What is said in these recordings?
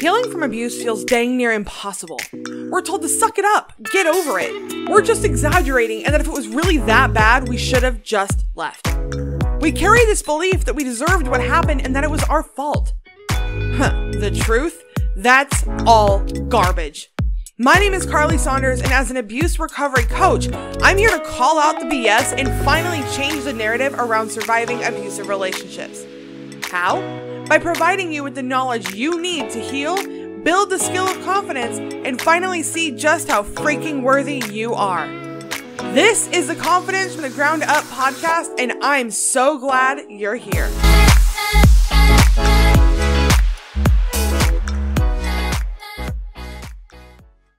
Healing from abuse feels dang near impossible. We're told to suck it up, get over it. We're just exaggerating, and that if it was really that bad, we should have just left. We carry this belief that we deserved what happened and that it was our fault. The truth? That's all garbage. My name is Carly Saunders, and as an abuse recovery coach, I'm here to call out the BS and finally change the narrative around surviving abusive relationships. How? By providing you with the knowledge you need to heal, build the skill of confidence, and finally see just how freaking worthy you are. This is the Confidence from the Ground Up podcast, and I'm so glad you're here.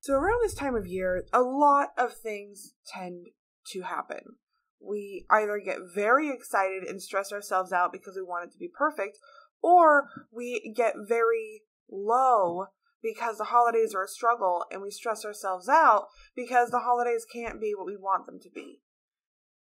So around this time of year, a lot of things tend to happen. We either get very excited and stress ourselves out because we want it to be perfect, or we get very low because the holidays are a struggle and we stress ourselves out because the holidays can't be what we want them to be.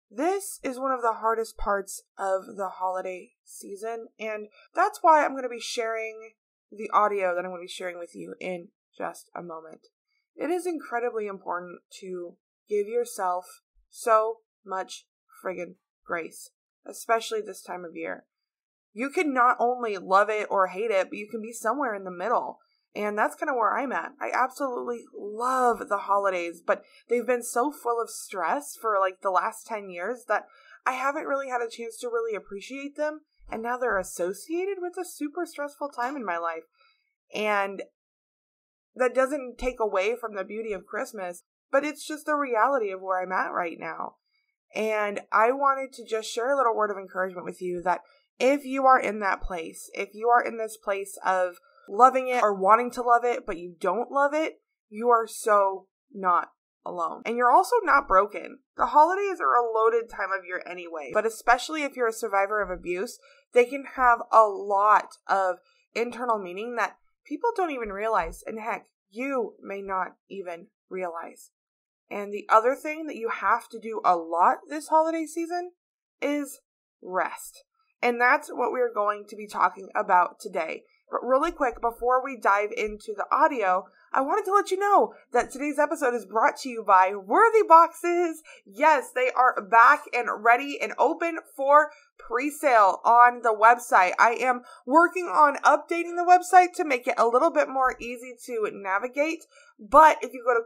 This is one of the hardest parts of the holiday season, and that's why I'm going to be sharing the audio that I'm going to be sharing with you in just a moment. It is incredibly important to give yourself so much friggin' grace, especially this time of year. You can not only love it or hate it, but you can be somewhere in the middle. And that's kind of where I'm at. I absolutely love the holidays, but they've been so full of stress for like the last 10 years that I haven't really had a chance to really appreciate them. And now they're associated with a super stressful time in my life. And that doesn't take away from the beauty of Christmas, but it's just the reality of where I'm at right now. And I wanted to just share a little word of encouragement with you that if you are in that place, if you are in this place of loving it or wanting to love it, but you don't love it, you are so not alone. And you're also not broken. The holidays are a loaded time of year anyway, but especially if you're a survivor of abuse, they can have a lot of internal meaning that people don't even realize, and heck, you may not even realize. And the other thing that you have to do a lot this holiday season is rest. And that's what we're going to be talking about today. But really quick, before we dive into the audio, I wanted to let you know that today's episode is brought to you by Worthy Boxes. Yes, they are back and ready and open for pre-sale on the website. I am working on updating the website to make it a little bit more easy to navigate. But if you go to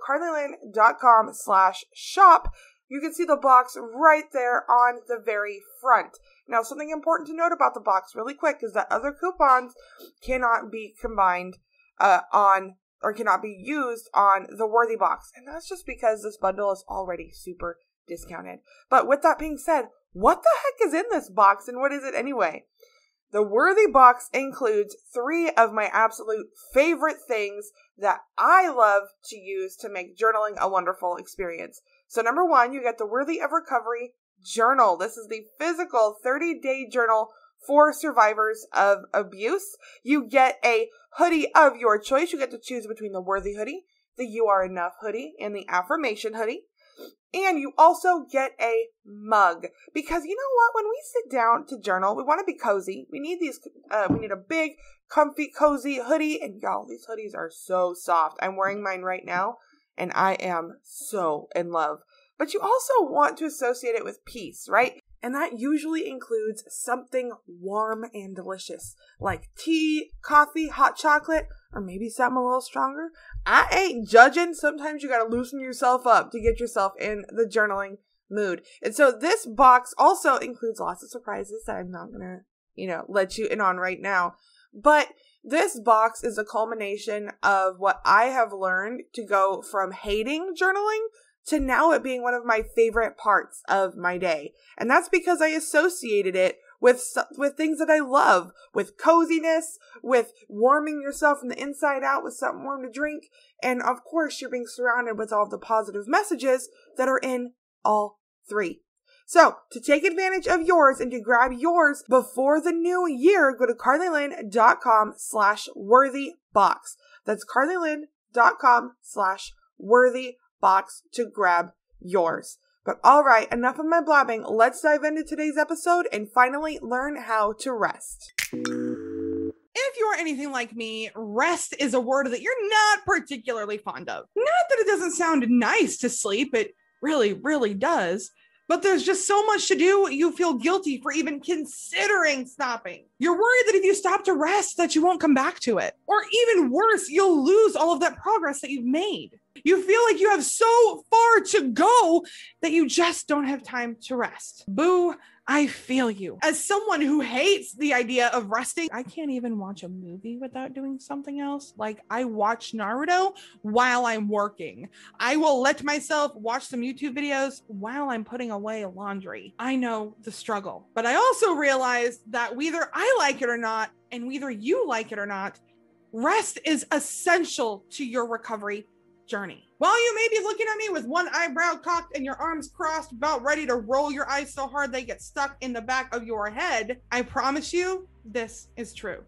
carlylynn.com/shop, you can see the box right there on the very front. Now, something important to note about the box really quick is that other coupons cannot be combined cannot be used on the Worthy box. And that's just because this bundle is already super discounted. But with that being said, what the heck is in this box and what is it anyway? The Worthy box includes 3 of my absolute favorite things that I love to use to make journaling a wonderful experience. So number 1, you get the Worthy of Recovery journal. This is the physical 30-day journal for survivors of abuse. You get a hoodie of your choice. You get to choose between the Worthy hoodie, the You Are Enough hoodie, and the Affirmation hoodie. And you also get a mug. Because you know what? When we sit down to journal, we want to be cozy. We need we need a big, comfy, cozy hoodie. And y'all, these hoodies are so soft. I'm wearing mine right now, and I am so in love. But you also want to associate it with peace, right? And that usually includes something warm and delicious, like tea, coffee, hot chocolate, or maybe something a little stronger. I ain't judging. Sometimes you gotta loosen yourself up to get yourself in the journaling mood. And so this box also includes lots of surprises that I'm not gonna, let you in on right now. But this box is a culmination of what I have learned to go from hating journaling to now it being one of my favorite parts of my day. And that's because I associated it with things that I love, with coziness, with warming yourself from the inside out with something warm to drink. And of course, you're being surrounded with all the positive messages that are in all 3. So to take advantage of yours and to grab yours before the new year, go to carlylynn.com/worthybox. That's carlylynn.com/worthybox to grab yours. But all right, enough of my blabbing. Let's dive into today's episode and finally learn how to rest. If you are anything like me, rest is a word that you're not particularly fond of. Not that it doesn't sound nice to sleep, it really, really does. But there's just so much to do, you feel guilty for even considering stopping. You're worried that if you stop to rest, that you won't come back to it. Or even worse, you'll lose all of that progress that you've made. You feel like you have so far to go that you just don't have time to rest. Boo. I feel you. As someone who hates the idea of resting, I can't even watch a movie without doing something else. Like, I watch Naruto while I'm working. I will let myself watch some YouTube videos while I'm putting away laundry. I know the struggle, but I also realized that whether I like it or not, and whether you like it or not, rest is essential to your recovery journey. While you may be looking at me with one eyebrow cocked and your arms crossed, about ready to roll your eyes so hard they get stuck in the back of your head, I promise you, this is true.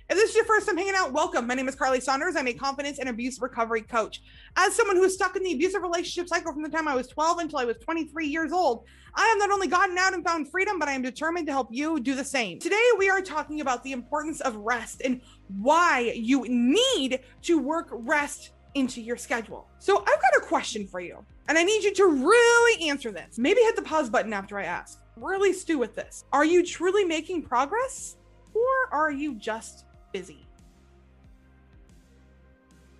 If this is your first time hanging out, welcome. My name is Carly Saunders. I'm a confidence and abuse recovery coach. As someone who was stuck in the abusive relationship cycle from the time I was 12 until I was 23 years old, I have not only gotten out and found freedom, but I am determined to help you do the same. Today, we are talking about the importance of rest and why you need to work rest into your schedule. So I've got a question for you, and I need you to really answer this. Maybe hit the pause button after I ask. Really stew with this. Are you truly making progress, or are you just busy?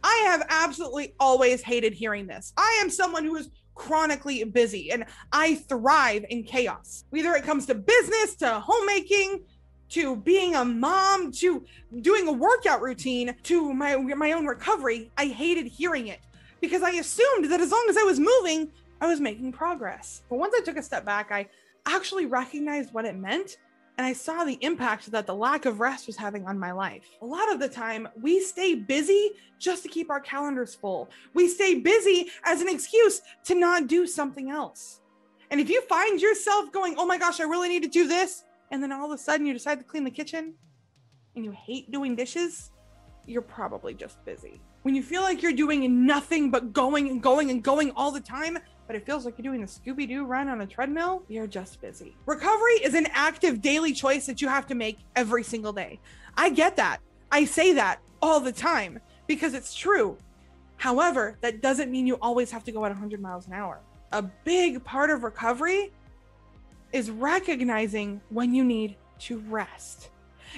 I have absolutely always hated hearing this. I am someone who is chronically busy, and I thrive in chaos. Whether it comes to business, to homemaking, to being a mom, to doing a workout routine, to my own recovery, I hated hearing it because I assumed that as long as I was moving, I was making progress. But once I took a step back, I actually recognized what it meant, and I saw the impact that the lack of rest was having on my life. A lot of the time, we stay busy just to keep our calendars full. We stay busy as an excuse to not do something else. And if you find yourself going, oh my gosh, I really need to do this, and then all of a sudden you decide to clean the kitchen and you hate doing dishes, you're probably just busy. When you feel like you're doing nothing but going and going and going all the time, but it feels like you're doing a Scooby-Doo run on a treadmill, you're just busy. Recovery is an active daily choice that you have to make every single day. I get that. I say that all the time because it's true. However, that doesn't mean you always have to go at 100 miles an hour. A big part of recovery is recognizing when you need to rest.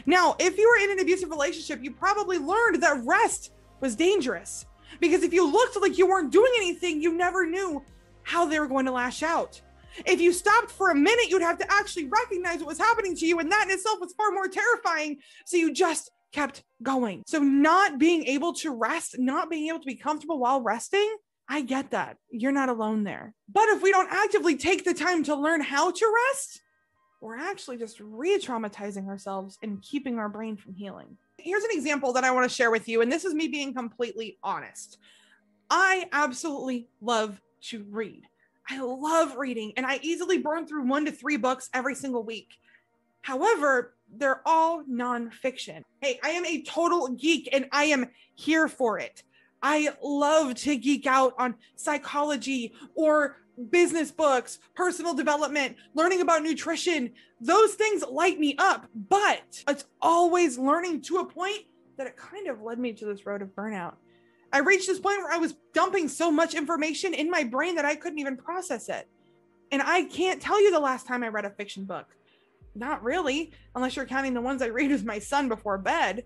Now, if you were in an abusive relationship, you probably learned that rest was dangerous because if you looked like you weren't doing anything, you never knew how they were going to lash out. If you stopped for a minute, you'd have to actually recognize what was happening to you, and that in itself was far more terrifying. So you just kept going. So not being able to rest, not being able to be comfortable while resting, I get that. You're not alone there. But if we don't actively take the time to learn how to rest, we're actually just re-traumatizing ourselves and keeping our brain from healing. Here's an example that I want to share with you, and this is me being completely honest. I absolutely love to read. I love reading, and I easily burn through 1 to 3 books every single week. However, they're all nonfiction. Hey, I am a total geek, and I am here for it. I love to geek out on psychology or business books, personal development, learning about nutrition. Those things light me up, but it's always learning to a point that it kind of led me to this road of burnout. I reached this point where I was dumping so much information in my brain that I couldn't even process it. And I can't tell you the last time I read a fiction book. Not really, unless you're counting the ones I read with my son before bed.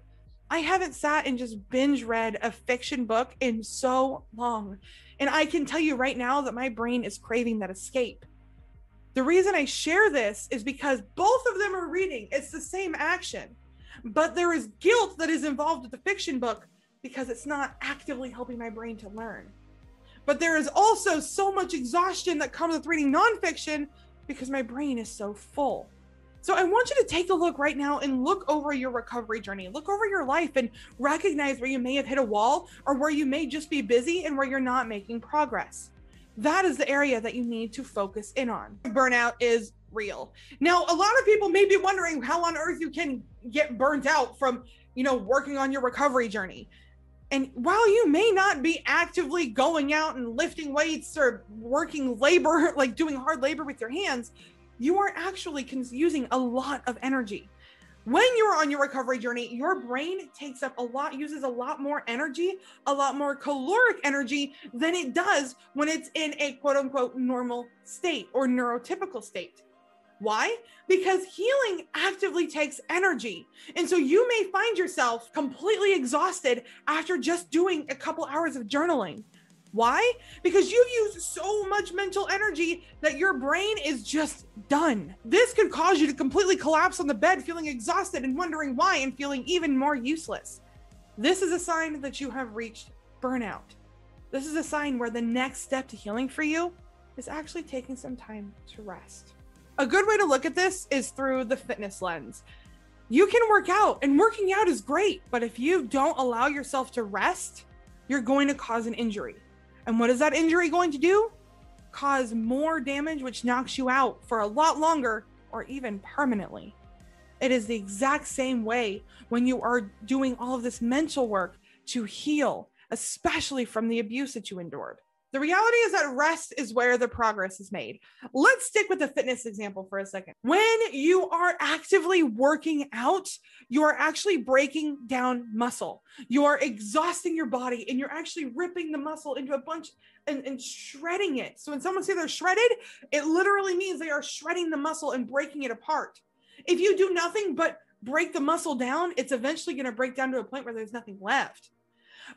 I haven't sat and just binge read a fiction book in so long. And I can tell you right now that my brain is craving that escape. The reason I share this is because both of them are reading. It's the same action, but there is guilt that is involved with the fiction book because it's not actively helping my brain to learn. But there is also so much exhaustion that comes with reading nonfiction because my brain is so full. So I want you to take a look right now and look over your recovery journey, look over your life and recognize where you may have hit a wall or where you may just be busy and where you're not making progress. That is the area that you need to focus in on. Burnout is real. Now, a lot of people may be wondering how on earth you can get burnt out from, working on your recovery journey. And while you may not be actively going out and lifting weights or working labor, like doing hard labor with your hands, you are actually using a lot of energy. When you're on your recovery journey, your brain uses a lot more energy, a lot more caloric energy than it does when it's in a quote unquote normal state or neurotypical state. Why? Because healing actively takes energy. And so you may find yourself completely exhausted after just doing a couple hours of journaling. Why? Because you've used so much mental energy that your brain is just done. This could cause you to completely collapse on the bed, feeling exhausted and wondering why and feeling even more useless. This is a sign that you have reached burnout. This is a sign where the next step to healing for you is actually taking some time to rest. A good way to look at this is through the fitness lens. You can work out, and working out is great, but if you don't allow yourself to rest, you're going to cause an injury. And what is that injury going to do? Cause more damage, which knocks you out for a lot longer or even permanently. It is the exact same way when you are doing all of this mental work to heal, especially from the abuse that you endured. The reality is that rest is where the progress is made. Let's stick with the fitness example for a second. When you are actively working out, you are actually breaking down muscle. You are exhausting your body and you're actually ripping the muscle into a bunch and shredding it. So when someone says they're shredded, it literally means they are shredding the muscle and breaking it apart. If you do nothing but break the muscle down, it's eventually going to break down to a point where there's nothing left.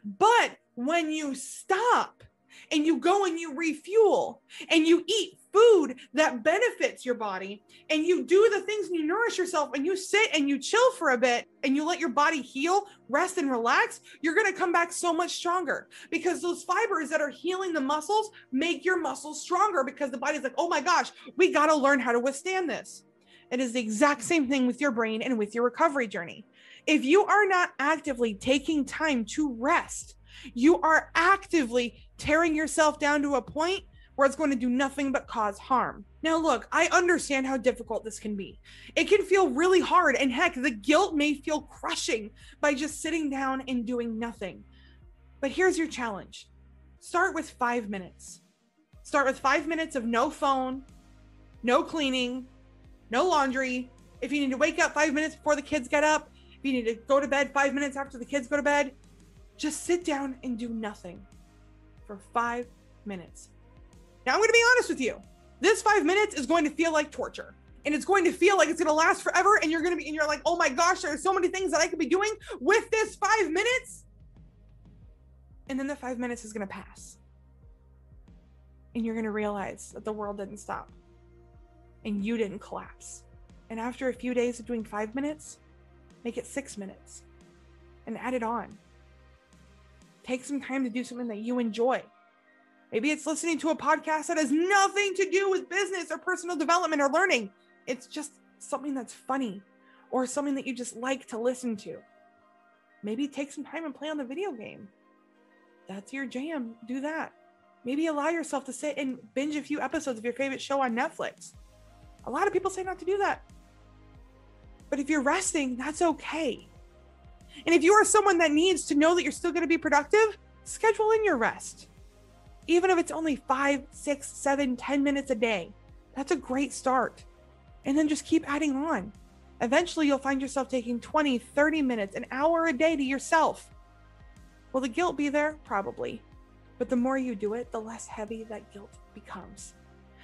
But when you stop, and you go and you refuel and you eat food that benefits your body and you do the things and you nourish yourself and you sit and you chill for a bit and you let your body heal, rest and relax, you're going to come back so much stronger because those fibers that are healing the muscles make your muscles stronger because the body's like, oh my gosh, we got to learn how to withstand this. It is the exact same thing with your brain and with your recovery journey. If you are not actively taking time to rest, you are actively tearing yourself down to a point where it's going to do nothing but cause harm. Now, look, I understand how difficult this can be. It can feel really hard, and heck, the guilt may feel crushing by just sitting down and doing nothing. But here's your challenge. Start with 5 minutes. Start with 5 minutes of no phone, no cleaning, no laundry. If you need to wake up 5 minutes before the kids get up, if you need to go to bed 5 minutes after the kids go to bed, just sit down and do nothing for 5 minutes. Now, I'm going to be honest with you. This 5 minutes is going to feel like torture, and it's going to feel like it's going to last forever. And you're like, oh my gosh, there's so many things that I could be doing with this 5 minutes. And then the 5 minutes is going to pass. And you're going to realize that the world didn't stop and you didn't collapse. And after a few days of doing 5 minutes, make it 6 minutes and add it on. Take some time to do something that you enjoy. Maybe it's listening to a podcast that has nothing to do with business or personal development or learning. It's just something that's funny or something that you just like to listen to. Maybe take some time and play on the video game. That's your jam. Do that. Maybe allow yourself to sit and binge a few episodes of your favorite show on Netflix. A lot of people say not to do that. But if you're resting, that's okay. And if you are someone that needs to know that you're still going to be productive, schedule in your rest. Even if it's only 5, 6, 7, 10 minutes a day, that's a great start. And then just keep adding on. Eventually, you'll find yourself taking 20, 30 minutes, an hour a day to yourself. Will the guilt be there? Probably. But the more you do it, the less heavy that guilt becomes.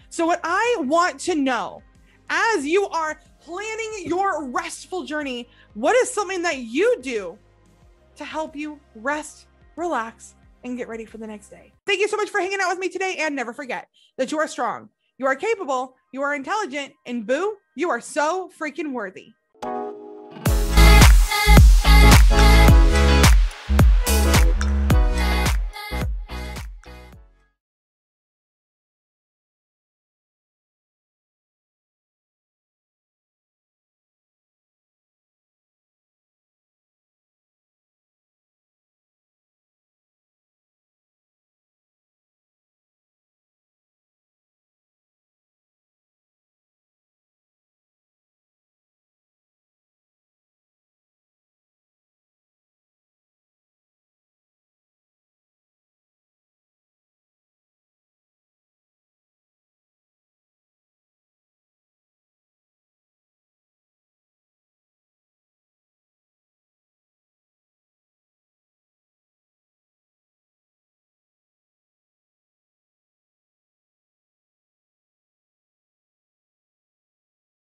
So what I want to know, as you are planning your restful journey, what is something that you do to help you rest, relax, and get ready for the next day? Thank you so much for hanging out with me today, and never forget that you are strong, you are capable, you are intelligent, and boo, you are so freaking worthy.